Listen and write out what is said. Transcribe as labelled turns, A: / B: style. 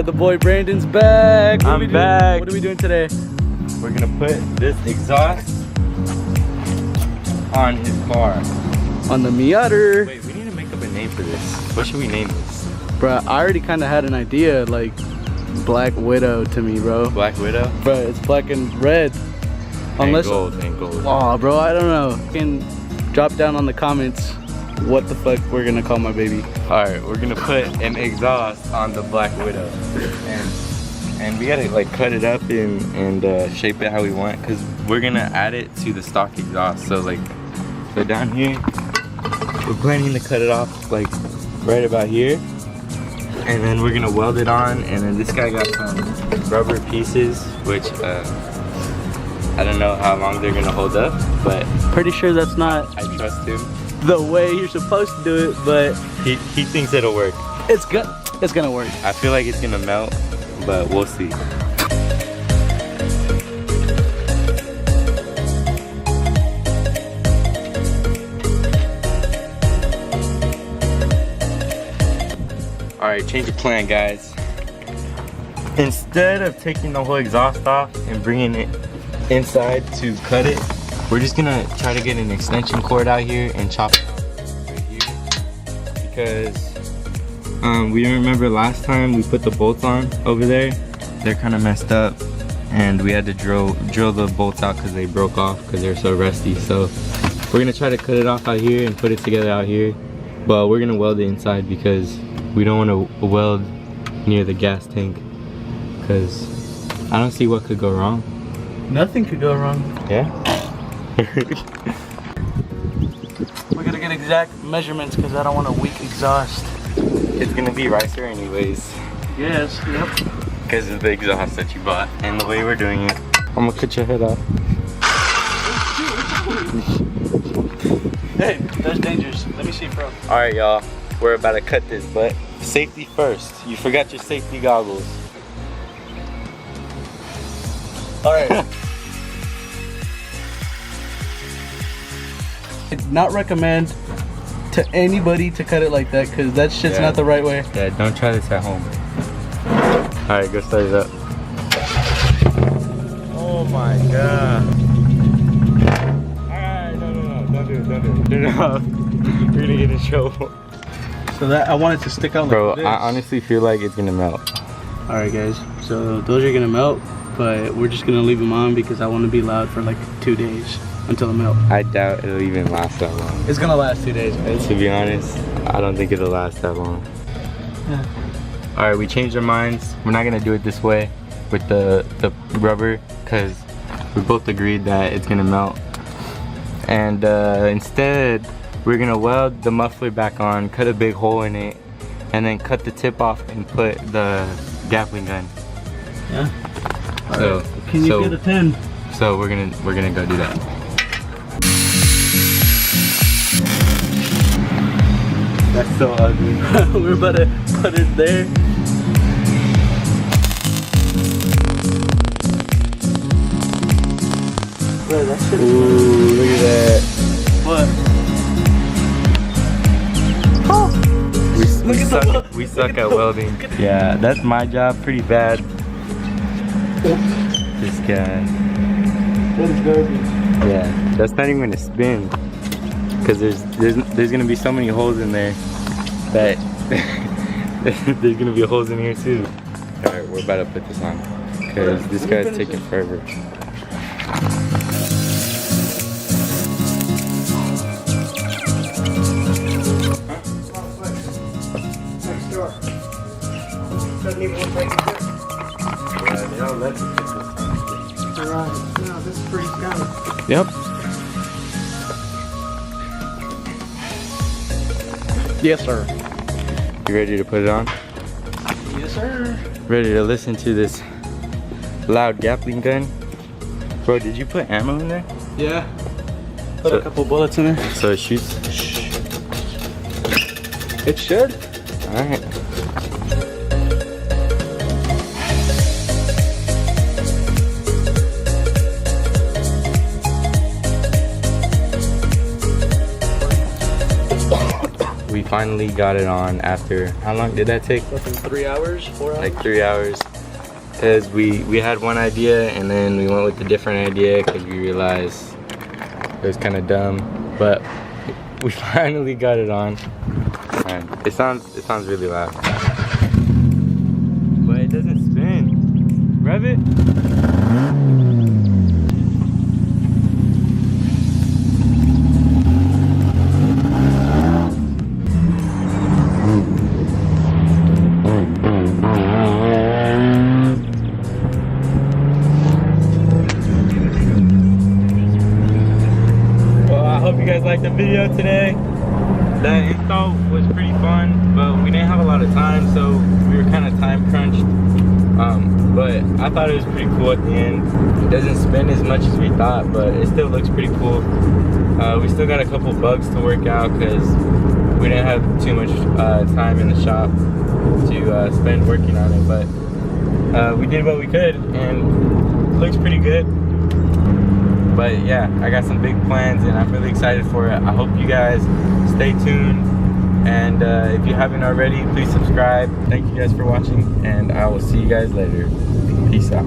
A: The boy Brandon's back.
B: I'm back.
A: What are we doing today?
B: We're gonna put this exhaust on his car.
A: On the Miata.
B: Wait, we need to make up a name for this. What should we name this?
A: Bruh, I already kind of had an idea, like Black Widow to me, bro.
B: Black Widow?
A: Bruh, it's black and red.
B: And gold, and gold.
A: Oh, bro, I don't know. You can drop down on the comments what the fuck we're gonna call my baby.
B: Alright, we're gonna put an exhaust on the Black Widow. And we gotta like cut it up and shape it how we want, because we're gonna add it to the stock exhaust. So down here, we're planning to cut it off like right about here. And then we're gonna weld it on, and then this guy got some rubber pieces, which I don't know how long they're gonna hold up, but
A: Pretty sure that's not
B: I trust him.
A: the way you're supposed to do it, but
B: He thinks it'll work.
A: it's gonna work.
B: I feel like it's gonna melt, but we'll see. Alright, change of plan, guys. Instead of taking the whole exhaust off and bringing it inside to cut it, we're just gonna try to get an extension cord out here and chop it off right here. Because we remember last time we put the bolts on over there, they're kind of messed up, and we had to drill the bolts out because they broke off because they're so rusty. So we're gonna try to cut it off out here and put it together out here, but we're gonna weld it inside because we don't want to weld near the gas tank, because I don't see what could go wrong.
A: Nothing could go wrong.
B: Yeah.
A: We're gonna get exact measurements because I don't want a weak exhaust.
B: It's gonna be ricer anyways,
A: Yes, yep.
B: because of the exhaust that you bought and the way we're doing it. I'm gonna cut your head off.
A: Hey, that's dangerous. Let me see, bro.
B: All right, y'all, we're about to cut this, but safety first. You forgot your safety goggles.
A: All right. I do not recommend to anybody to cut it like that, because that shit's not the right way.
B: Yeah, don't try this at home. All right, go start it up. Oh my god. All right, no, don't do it. Turn it off. You're gonna get in trouble.
A: So that I want it to stick out like
B: Bro,
A: this.
B: I honestly feel like it's gonna melt.
A: All right, guys. So those are gonna melt, but we're just gonna leave them on because I want to be loud for like 2 days until it melt.
B: I doubt it'll even last that long.
A: It's gonna last 2 days, guys.
B: To be honest, I don't think it'll last that long.
A: Yeah.
B: All right, we changed our minds. We're not gonna do it this way with the rubber, because we both agreed that it's gonna melt. And instead, we're gonna weld the muffler back on, cut a big hole in it, and then cut the tip off and put the Gatling gun.
A: Yeah.
B: So,
A: right. Can you get a pen?
B: So we're gonna go do that. That's so ugly.
A: We're about to put it there. Bro, that shit is
B: Ooh, look at that.
A: what? Oh!
B: We suck at welding. Yeah, that's my job pretty bad. This guy.
A: That is garbage.
B: Yeah, that's not even gonna spin. Because there's gonna be so many holes in there that there's gonna be holes in here too. Alright, we're about to put this on. Because this guy's taking forever.
A: Doesn't even look like it.
B: Yeah, they all let you put this on.
A: Alright, no, this is pretty good.
B: Yep.
A: Yes, sir.
B: You ready to put it on?
A: Yes, sir.
B: Ready to listen to this loud Gatling gun? Bro, did you put ammo in there?
A: Yeah. Put a couple bullets in there.
B: So it shoots?
A: It should.
B: Alright. We we finally got it on after, how long did that take?
A: 3 hours, 4 hours?
B: Like 3 hours. Because we had one idea and then we went with a different idea because we realized it was kind of dumb. But we finally got it on. And it sounds really loud. But it doesn't spin. Rev it. Hope you guys liked the video today. The install was pretty fun, but we didn't have a lot of time, so we were kind of time crunched. But I thought it was pretty cool at the end. It doesn't spin as much as we thought, but it still looks pretty cool. We still got a couple bugs to work out because we didn't have too much time in the shop to spend working on it, but we did what we could and it looks pretty good. But yeah, I got some big plans and I'm really excited for it. I hope you guys stay tuned, and if you haven't already, please subscribe. Thank you guys for watching, and I will see you guys later. Peace out.